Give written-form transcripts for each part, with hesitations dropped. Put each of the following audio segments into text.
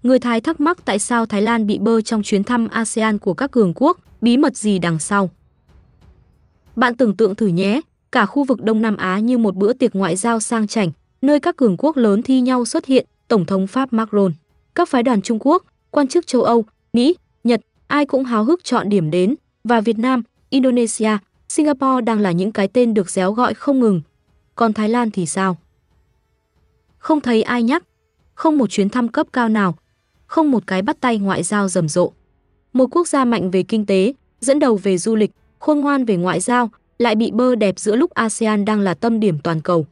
Người Thái thắc mắc tại sao Thái Lan bị bơ trong chuyến thăm ASEAN của các cường quốc, bí mật gì đằng sau. Bạn tưởng tượng thử nhé, cả khu vực Đông Nam Á như một bữa tiệc ngoại giao sang chảnh, nơi các cường quốc lớn thi nhau xuất hiện, Tổng thống Pháp Macron, các phái đoàn Trung Quốc, quan chức châu Âu, Mỹ, Nhật, ai cũng háo hức chọn điểm đến, và Việt Nam, Indonesia, Singapore đang là những cái tên được réo gọi không ngừng. Còn Thái Lan thì sao? Không thấy ai nhắc, không một chuyến thăm cấp cao nào, không một cái bắt tay ngoại giao rầm rộ. Một quốc gia mạnh về kinh tế, dẫn đầu về du lịch, khôn ngoan về ngoại giao, lại bị bơ đẹp giữa lúc ASEAN đang là tâm điểm toàn cầu.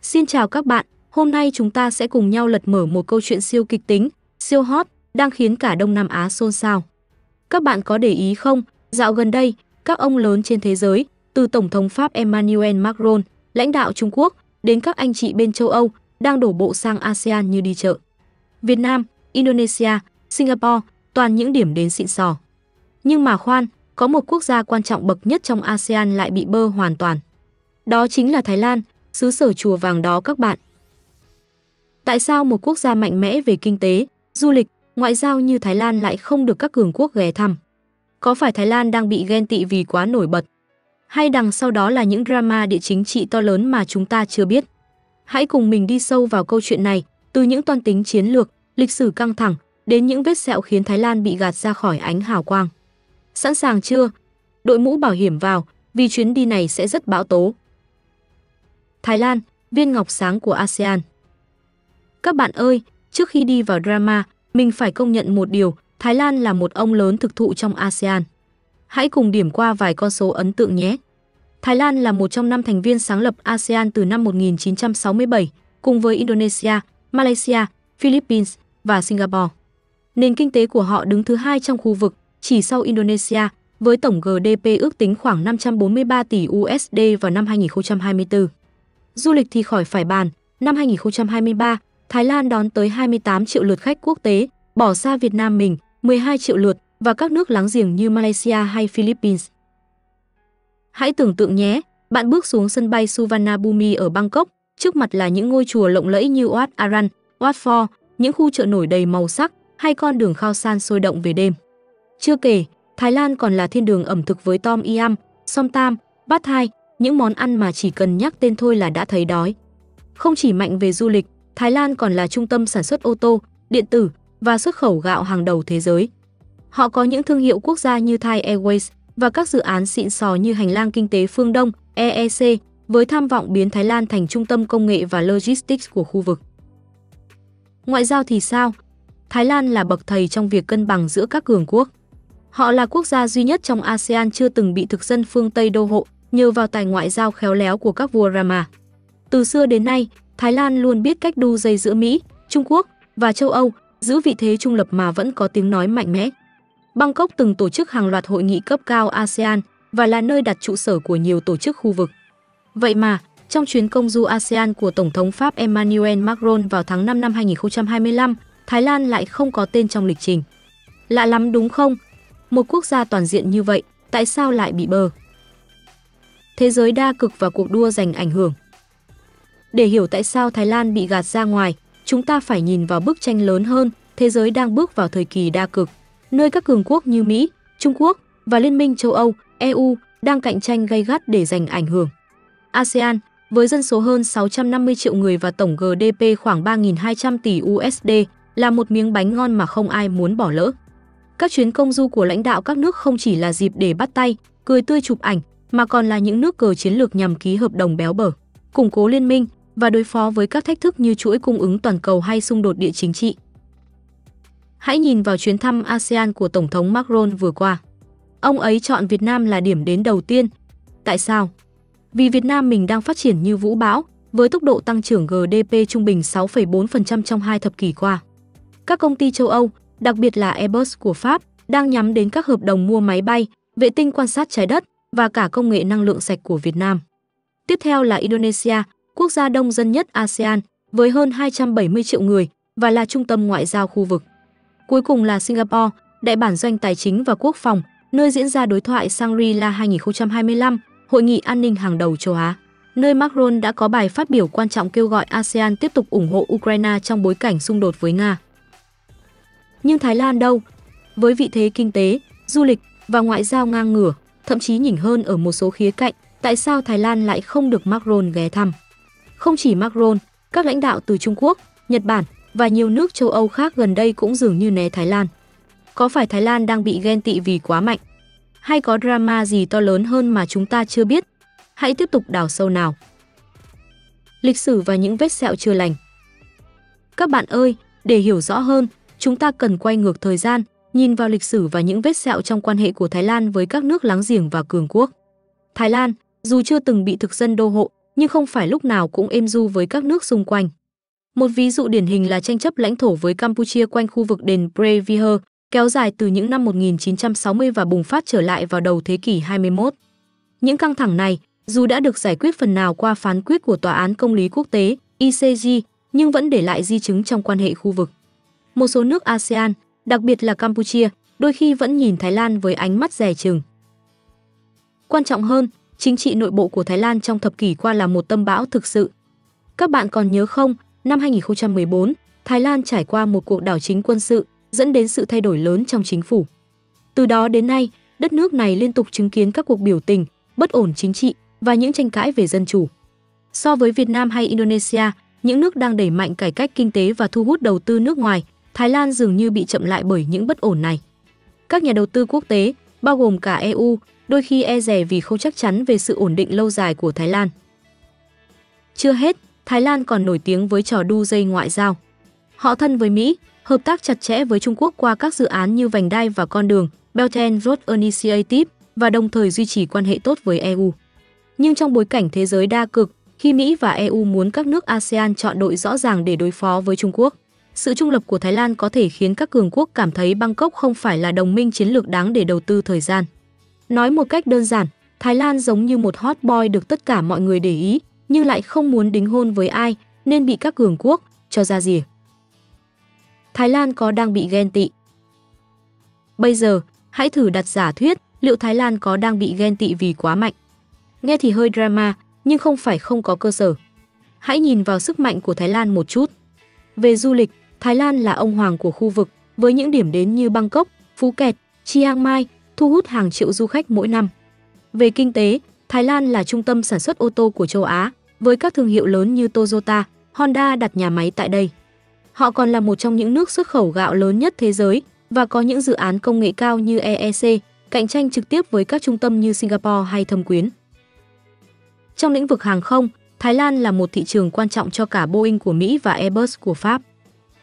Xin chào các bạn, hôm nay chúng ta sẽ cùng nhau lật mở một câu chuyện siêu kịch tính, siêu hot, đang khiến cả Đông Nam Á xôn xao. Các bạn có để ý không, dạo gần đây, các ông lớn trên thế giới, từ Tổng thống Pháp Emmanuel Macron, lãnh đạo Trung Quốc, đến các anh chị bên châu Âu, đang đổ bộ sang ASEAN như đi chợ. Việt Nam, Indonesia, Singapore, toàn những điểm đến xịn sò. Nhưng mà khoan, có một quốc gia quan trọng bậc nhất trong ASEAN lại bị bơ hoàn toàn. Đó chính là Thái Lan, xứ sở chùa vàng đó các bạn. Tại sao một quốc gia mạnh mẽ về kinh tế, du lịch, ngoại giao như Thái Lan lại không được các cường quốc ghé thăm? Có phải Thái Lan đang bị ghen tị vì quá nổi bật? Hay đằng sau đó là những drama địa chính trị to lớn mà chúng ta chưa biết? Hãy cùng mình đi sâu vào câu chuyện này, từ những toan tính chiến lược, lịch sử căng thẳng, đến những vết sẹo khiến Thái Lan bị gạt ra khỏi ánh hào quang. Sẵn sàng chưa? Đội mũ bảo hiểm vào, vì chuyến đi này sẽ rất bão tố. Thái Lan, viên ngọc sáng của ASEAN. Các bạn ơi, trước khi đi vào drama, mình phải công nhận một điều, Thái Lan là một ông lớn thực thụ trong ASEAN. Hãy cùng điểm qua vài con số ấn tượng nhé. Thái Lan là một trong 5 thành viên sáng lập ASEAN từ năm 1967, cùng với Indonesia, Malaysia, Philippines và Singapore. Nền kinh tế của họ đứng thứ 2 trong khu vực, chỉ sau Indonesia, với tổng GDP ước tính khoảng 543 tỷ USD vào năm 2024. Du lịch thì khỏi phải bàn, năm 2023, Thái Lan đón tới 28 triệu lượt khách quốc tế, bỏ xa Việt Nam mình 12 triệu lượt và các nước láng giềng như Malaysia hay Philippines. Hãy tưởng tượng nhé, bạn bước xuống sân bay Suvarnabhumi ở Bangkok, trước mặt là những ngôi chùa lộng lẫy như Wat Arun, Wat Phor, những khu chợ nổi đầy màu sắc hay con đường Khao San sôi động về đêm. Chưa kể, Thái Lan còn là thiên đường ẩm thực với Tom Yum, Som Tam, Pad Thai, những món ăn mà chỉ cần nhắc tên thôi là đã thấy đói. Không chỉ mạnh về du lịch, Thái Lan còn là trung tâm sản xuất ô tô, điện tử và xuất khẩu gạo hàng đầu thế giới. Họ có những thương hiệu quốc gia như Thai Airways và các dự án xịn sò như Hành lang Kinh tế Phương Đông, EEC, với tham vọng biến Thái Lan thành trung tâm công nghệ và logistics của khu vực. Ngoại giao thì sao? Thái Lan là bậc thầy trong việc cân bằng giữa các cường quốc. Họ là quốc gia duy nhất trong ASEAN chưa từng bị thực dân phương Tây đô hộ nhờ vào tài ngoại giao khéo léo của các vua Rama. Từ xưa đến nay, Thái Lan luôn biết cách đu dây giữa Mỹ, Trung Quốc và châu Âu, giữ vị thế trung lập mà vẫn có tiếng nói mạnh mẽ. Bangkok từng tổ chức hàng loạt hội nghị cấp cao ASEAN và là nơi đặt trụ sở của nhiều tổ chức khu vực. Vậy mà, trong chuyến công du ASEAN của Tổng thống Pháp Emmanuel Macron vào tháng 5 năm 2025, Thái Lan lại không có tên trong lịch trình. Lạ lắm đúng không? Một quốc gia toàn diện như vậy, tại sao lại bị bơ? Thế giới đa cực và cuộc đua giành ảnh hưởng. Để hiểu tại sao Thái Lan bị gạt ra ngoài, chúng ta phải nhìn vào bức tranh lớn hơn, thế giới đang bước vào thời kỳ đa cực, nơi các cường quốc như Mỹ, Trung Quốc và Liên minh châu Âu, EU đang cạnh tranh gay gắt để giành ảnh hưởng. ASEAN, với dân số hơn 650 triệu người và tổng GDP khoảng 3.200 tỷ USD, là một miếng bánh ngon mà không ai muốn bỏ lỡ. Các chuyến công du của lãnh đạo các nước không chỉ là dịp để bắt tay, cười tươi chụp ảnh, mà còn là những nước cờ chiến lược nhằm ký hợp đồng béo bở, củng cố liên minh và đối phó với các thách thức như chuỗi cung ứng toàn cầu hay xung đột địa chính trị. Hãy nhìn vào chuyến thăm ASEAN của Tổng thống Macron vừa qua. Ông ấy chọn Việt Nam là điểm đến đầu tiên. Tại sao? Vì Việt Nam mình đang phát triển như vũ bão, với tốc độ tăng trưởng GDP trung bình 6,4% trong 2 thập kỷ qua. Các công ty châu Âu, đặc biệt là Airbus của Pháp, đang nhắm đến các hợp đồng mua máy bay, vệ tinh quan sát trái đất và cả công nghệ năng lượng sạch của Việt Nam. Tiếp theo là Indonesia, quốc gia đông dân nhất ASEAN, với hơn 270 triệu người và là trung tâm ngoại giao khu vực. Cuối cùng là Singapore, đại bản doanh tài chính và quốc phòng, nơi diễn ra đối thoại Shangri-La 2025, hội nghị an ninh hàng đầu châu Á, nơi Macron đã có bài phát biểu quan trọng kêu gọi ASEAN tiếp tục ủng hộ Ukraine trong bối cảnh xung đột với Nga. Nhưng Thái Lan đâu? Với vị thế kinh tế, du lịch và ngoại giao ngang ngửa, thậm chí nhỉnh hơn ở một số khía cạnh, tại sao Thái Lan lại không được Macron ghé thăm? Không chỉ Macron, các lãnh đạo từ Trung Quốc, Nhật Bản và nhiều nước châu Âu khác gần đây cũng dường như né Thái Lan. Có phải Thái Lan đang bị ghen tị vì quá mạnh? Hay có drama gì to lớn hơn mà chúng ta chưa biết? Hãy tiếp tục đào sâu nào. Lịch sử và những vết sẹo chưa lành. Các bạn ơi, để hiểu rõ hơn, chúng ta cần quay ngược thời gian, nhìn vào lịch sử và những vết sẹo trong quan hệ của Thái Lan với các nước láng giềng và cường quốc. Thái Lan, dù chưa từng bị thực dân đô hộ, nhưng không phải lúc nào cũng êm du với các nước xung quanh. Một ví dụ điển hình là tranh chấp lãnh thổ với Campuchia quanh khu vực đền Previher, kéo dài từ những năm 1960 và bùng phát trở lại vào đầu thế kỷ 21. Những căng thẳng này, dù đã được giải quyết phần nào qua phán quyết của Tòa án Công lý Quốc tế ICJ, nhưng vẫn để lại di chứng trong quan hệ khu vực. Một số nước ASEAN, đặc biệt là Campuchia, đôi khi vẫn nhìn Thái Lan với ánh mắt dè chừng. Quan trọng hơn, chính trị nội bộ của Thái Lan trong thập kỷ qua là một tâm bão thực sự. Các bạn còn nhớ không, năm 2014, Thái Lan trải qua một cuộc đảo chính quân sự, dẫn đến sự thay đổi lớn trong chính phủ. Từ đó đến nay, đất nước này liên tục chứng kiến các cuộc biểu tình, bất ổn chính trị và những tranh cãi về dân chủ. So với Việt Nam hay Indonesia, những nước đang đẩy mạnh cải cách kinh tế và thu hút đầu tư nước ngoài, Thái Lan dường như bị chậm lại bởi những bất ổn này. Các nhà đầu tư quốc tế, bao gồm cả EU, đôi khi e dè vì không chắc chắn về sự ổn định lâu dài của Thái Lan. Chưa hết, Thái Lan còn nổi tiếng với trò đu dây ngoại giao. Họ thân với Mỹ, hợp tác chặt chẽ với Trung Quốc qua các dự án như vành đai và con đường Belt and Road Initiative và đồng thời duy trì quan hệ tốt với EU. Nhưng trong bối cảnh thế giới đa cực, khi Mỹ và EU muốn các nước ASEAN chọn đội rõ ràng để đối phó với Trung Quốc, sự trung lập của Thái Lan có thể khiến các cường quốc cảm thấy Bangkok không phải là đồng minh chiến lược đáng để đầu tư thời gian. Nói một cách đơn giản, Thái Lan giống như một hot boy được tất cả mọi người để ý, nhưng lại không muốn đính hôn với ai, nên bị các cường quốc cho ra rìa. Thái Lan có đang bị ghen tị? Bây giờ, hãy thử đặt giả thuyết, liệu Thái Lan có đang bị ghen tị vì quá mạnh? Nghe thì hơi drama, nhưng không phải không có cơ sở. Hãy nhìn vào sức mạnh của Thái Lan một chút. Về du lịch, Thái Lan là ông hoàng của khu vực, với những điểm đến như Bangkok, Phuket, Chiang Mai, thu hút hàng triệu du khách mỗi năm. Về kinh tế, Thái Lan là trung tâm sản xuất ô tô của châu Á, với các thương hiệu lớn như Toyota, Honda đặt nhà máy tại đây. Họ còn là một trong những nước xuất khẩu gạo lớn nhất thế giới và có những dự án công nghệ cao như EEC, cạnh tranh trực tiếp với các trung tâm như Singapore hay Thâm Quyến. Trong lĩnh vực hàng không, Thái Lan là một thị trường quan trọng cho cả Boeing của Mỹ và Airbus của Pháp.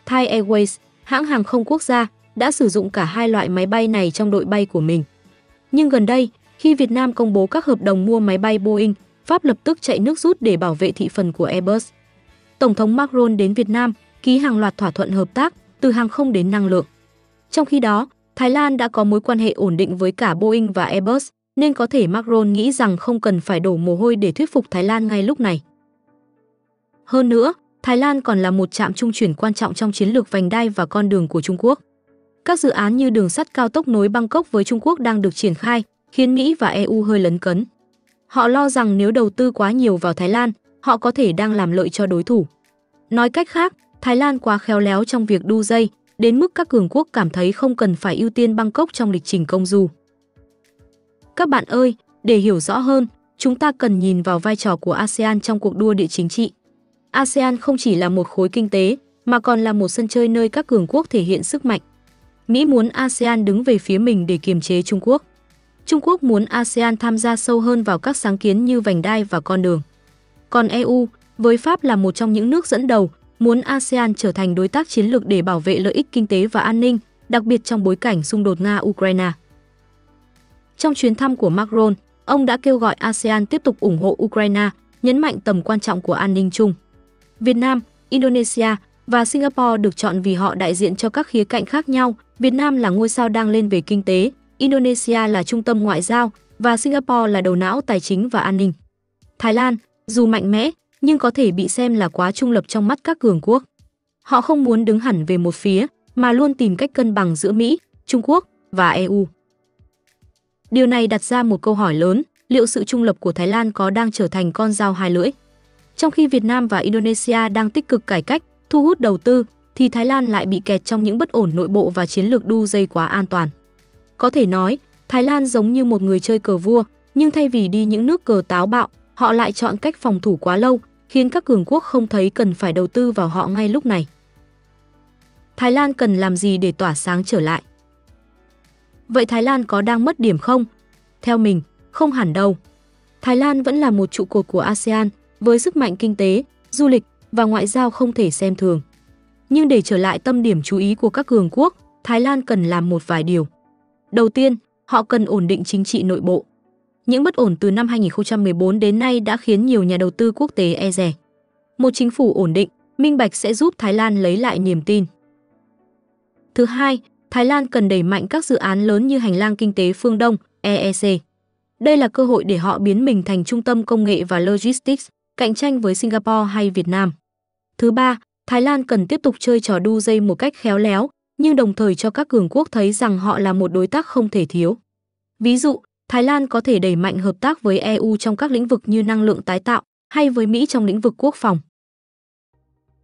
Thai Airways, hãng hàng không quốc gia, đã sử dụng cả hai loại máy bay này trong đội bay của mình. Nhưng gần đây, khi Việt Nam công bố các hợp đồng mua máy bay Boeing, Pháp lập tức chạy nước rút để bảo vệ thị phần của Airbus. Tổng thống Macron đến Việt Nam, ký hàng loạt thỏa thuận hợp tác, từ hàng không đến năng lượng. Trong khi đó, Thái Lan đã có mối quan hệ ổn định với cả Boeing và Airbus, nên có thể Macron nghĩ rằng không cần phải đổ mồ hôi để thuyết phục Thái Lan ngay lúc này. Hơn nữa, Thái Lan còn là một trạm trung chuyển quan trọng trong chiến lược vành đai và con đường của Trung Quốc. Các dự án như đường sắt cao tốc nối Bangkok với Trung Quốc đang được triển khai, khiến Mỹ và EU hơi lấn cấn. Họ lo rằng nếu đầu tư quá nhiều vào Thái Lan, họ có thể đang làm lợi cho đối thủ. Nói cách khác, Thái Lan quá khéo léo trong việc đu dây, đến mức các cường quốc cảm thấy không cần phải ưu tiên Bangkok trong lịch trình công du. Các bạn ơi, để hiểu rõ hơn, chúng ta cần nhìn vào vai trò của ASEAN trong cuộc đua địa chính trị. ASEAN không chỉ là một khối kinh tế, mà còn là một sân chơi nơi các cường quốc thể hiện sức mạnh. Mỹ muốn ASEAN đứng về phía mình để kiềm chế Trung Quốc. Trung Quốc muốn ASEAN tham gia sâu hơn vào các sáng kiến như vành đai và con đường. Còn EU, với Pháp là một trong những nước dẫn đầu, muốn ASEAN trở thành đối tác chiến lược để bảo vệ lợi ích kinh tế và an ninh, đặc biệt trong bối cảnh xung đột Nga-Ukraine. Trong chuyến thăm của Macron, ông đã kêu gọi ASEAN tiếp tục ủng hộ Ukraine, nhấn mạnh tầm quan trọng của an ninh chung. Việt Nam, Indonesia và Singapore được chọn vì họ đại diện cho các khía cạnh khác nhau. Việt Nam là ngôi sao đang lên về kinh tế, Indonesia là trung tâm ngoại giao và Singapore là đầu não tài chính và an ninh. Thái Lan, dù mạnh mẽ, nhưng có thể bị xem là quá trung lập trong mắt các cường quốc. Họ không muốn đứng hẳn về một phía, mà luôn tìm cách cân bằng giữa Mỹ, Trung Quốc và EU. Điều này đặt ra một câu hỏi lớn, liệu sự trung lập của Thái Lan có đang trở thành con dao hai lưỡi? Trong khi Việt Nam và Indonesia đang tích cực cải cách, thu hút đầu tư, thì Thái Lan lại bị kẹt trong những bất ổn nội bộ và chiến lược đu dây quá an toàn. Có thể nói, Thái Lan giống như một người chơi cờ vua, nhưng thay vì đi những nước cờ táo bạo, họ lại chọn cách phòng thủ quá lâu, khiến các cường quốc không thấy cần phải đầu tư vào họ ngay lúc này. Thái Lan cần làm gì để tỏa sáng trở lại? Vậy Thái Lan có đang mất điểm không? Theo mình, không hẳn đâu. Thái Lan vẫn là một trụ cột của ASEAN, với sức mạnh kinh tế, du lịch và ngoại giao không thể xem thường. Nhưng để trở lại tâm điểm chú ý của các cường quốc, Thái Lan cần làm một vài điều. Đầu tiên, họ cần ổn định chính trị nội bộ. Những bất ổn từ năm 2014 đến nay đã khiến nhiều nhà đầu tư quốc tế e dè. Một chính phủ ổn định, minh bạch sẽ giúp Thái Lan lấy lại niềm tin. Thứ hai, Thái Lan cần đẩy mạnh các dự án lớn như Hành lang Kinh tế Phương Đông, EEC. Đây là cơ hội để họ biến mình thành trung tâm công nghệ và logistics, cạnh tranh với Singapore hay Việt Nam. Thứ ba, Thái Lan cần tiếp tục chơi trò đu dây một cách khéo léo, nhưng đồng thời cho các cường quốc thấy rằng họ là một đối tác không thể thiếu. Ví dụ, Thái Lan có thể đẩy mạnh hợp tác với EU trong các lĩnh vực như năng lượng tái tạo hay với Mỹ trong lĩnh vực quốc phòng.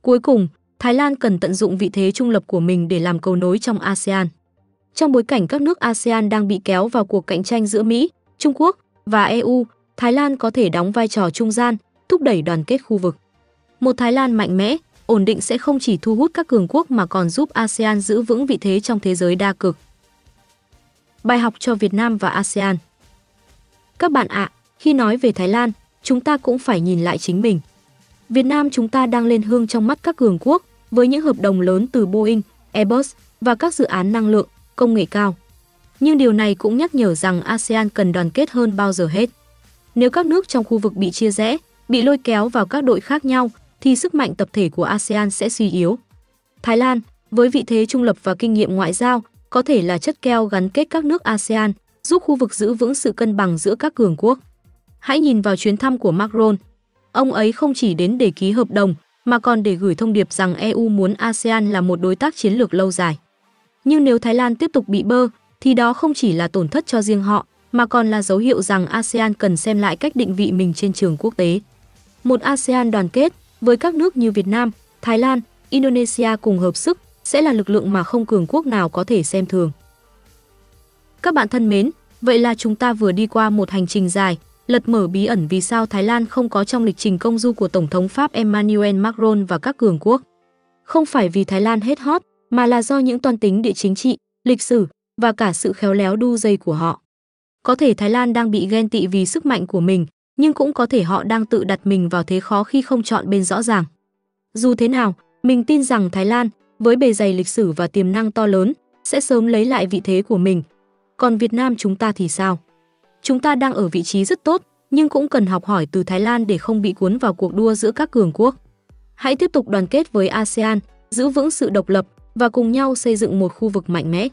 Cuối cùng, Thái Lan cần tận dụng vị thế trung lập của mình để làm cầu nối trong ASEAN. Trong bối cảnh các nước ASEAN đang bị kéo vào cuộc cạnh tranh giữa Mỹ, Trung Quốc và EU, Thái Lan có thể đóng vai trò trung gian, thúc đẩy đoàn kết khu vực. Một Thái Lan mạnh mẽ, ổn định sẽ không chỉ thu hút các cường quốc mà còn giúp ASEAN giữ vững vị thế trong thế giới đa cực. Bài học cho Việt Nam và ASEAN. Các bạn ạ, khi nói về Thái Lan, chúng ta cũng phải nhìn lại chính mình. Việt Nam chúng ta đang lên hương trong mắt các cường quốc với những hợp đồng lớn từ Boeing, Airbus và các dự án năng lượng, công nghệ cao. Nhưng điều này cũng nhắc nhở rằng ASEAN cần đoàn kết hơn bao giờ hết. Nếu các nước trong khu vực bị chia rẽ, bị lôi kéo vào các đội khác nhau, thì sức mạnh tập thể của ASEAN sẽ suy yếu. Thái Lan, với vị thế trung lập và kinh nghiệm ngoại giao, có thể là chất keo gắn kết các nước ASEAN, giúp khu vực giữ vững sự cân bằng giữa các cường quốc. Hãy nhìn vào chuyến thăm của Macron. Ông ấy không chỉ đến để ký hợp đồng, mà còn để gửi thông điệp rằng EU muốn ASEAN là một đối tác chiến lược lâu dài. Nhưng nếu Thái Lan tiếp tục bị bơ, thì đó không chỉ là tổn thất cho riêng họ, mà còn là dấu hiệu rằng ASEAN cần xem lại cách định vị mình trên trường quốc tế. Một ASEAN đoàn kết, với các nước như Việt Nam, Thái Lan, Indonesia cùng hợp sức, sẽ là lực lượng mà không cường quốc nào có thể xem thường. Các bạn thân mến, vậy là chúng ta vừa đi qua một hành trình dài, lật mở bí ẩn vì sao Thái Lan không có trong lịch trình công du của Tổng thống Pháp Emmanuel Macron và các cường quốc. Không phải vì Thái Lan hết hot, mà là do những toan tính địa chính trị, lịch sử và cả sự khéo léo đu dây của họ. Có thể Thái Lan đang bị ghen tị vì sức mạnh của mình, nhưng cũng có thể họ đang tự đặt mình vào thế khó khi không chọn bên rõ ràng. Dù thế nào, mình tin rằng Thái Lan, với bề dày lịch sử và tiềm năng to lớn, sẽ sớm lấy lại vị thế của mình. Còn Việt Nam chúng ta thì sao? Chúng ta đang ở vị trí rất tốt, nhưng cũng cần học hỏi từ Thái Lan để không bị cuốn vào cuộc đua giữa các cường quốc. Hãy tiếp tục đoàn kết với ASEAN, giữ vững sự độc lập và cùng nhau xây dựng một khu vực mạnh mẽ.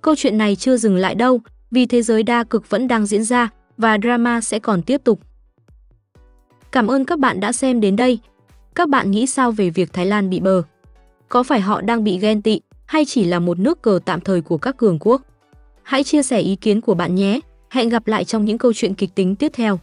Câu chuyện này chưa dừng lại đâu, vì thế giới đa cực vẫn đang diễn ra và drama sẽ còn tiếp tục. Cảm ơn các bạn đã xem đến đây. Các bạn nghĩ sao về việc Thái Lan bị bờ? Có phải họ đang bị ghen tị hay chỉ là một nước cờ tạm thời của các cường quốc? Hãy chia sẻ ý kiến của bạn nhé. Hẹn gặp lại trong những câu chuyện kịch tính tiếp theo.